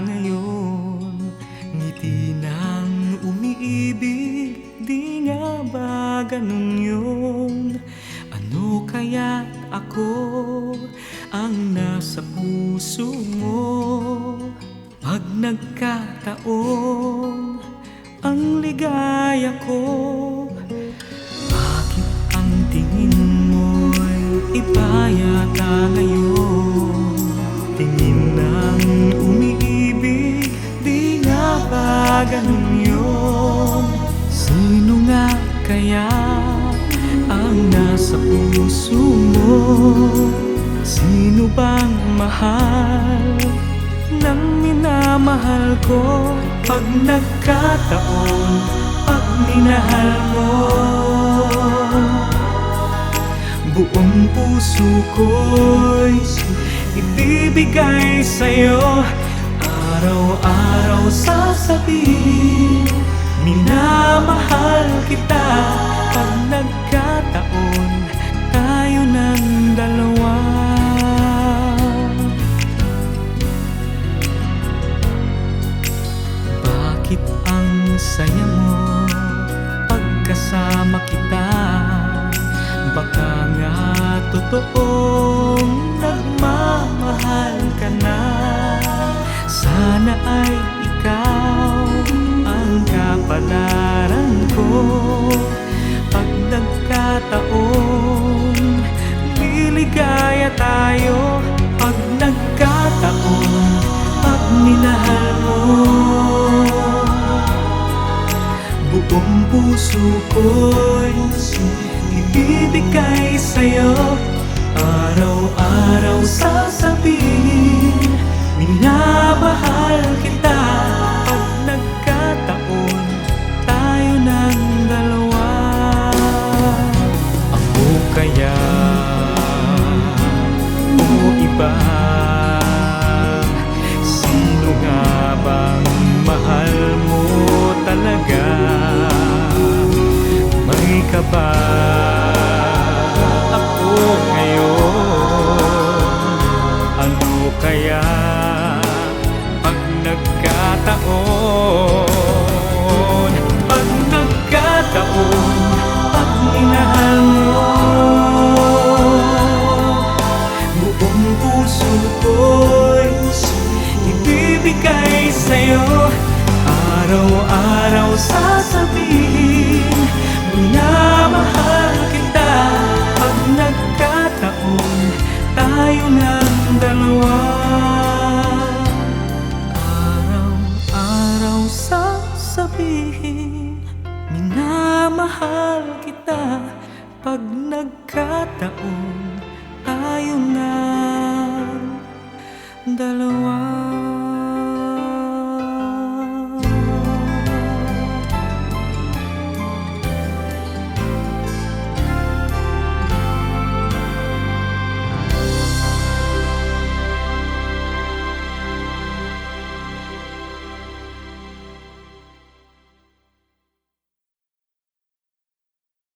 ngayon, ngiti ng umiibig, di nga ba ganun yun? Ano kaya ako ang nasa puso mo? Pag nagkataon ang ligaya ko, bakit ang tingin mo'y iba yata ngayon? Tingin ng umiibig, di nga ba ganun yun? Sino nga kaya ang nasa puso mo? Sino bang mahal ng minamahal ko? Pag nagkataon, pag minahal mo, buong puso ko'y ibibigay sa'yo. Araw-araw sasabihin, minamahal kita. Pag nagkataon, tayo ng dalawa. Bakit ang saya mo pagkasama kita? Baka nga totoong nagmamahal ka na. Sana ay ikaw ang kapalaran ko. Pag nagkataon, liligaya tayo. Pag nagkataon, pag minahal mo, buong puso ko'y ibibigay sa'yo. Araw-araw sasabihin, minamahal kita. Pag nagkataon, tayo ng dalawa. Ako kaya o iba? Sino nga bang mahal mo talaga? May ka ba ako ngayon? Ano kaya pag nagkataon? Pag nagkataon, pag minahal mo, buong puso ko'y ibibigay sa'yo. Araw-araw sasabihin, minamahal kita. Pag nagkataon, tayo ng dalawa. Araw-araw sasabihin, minamahal kita. Pag nagkataon, tayo ng dalawa.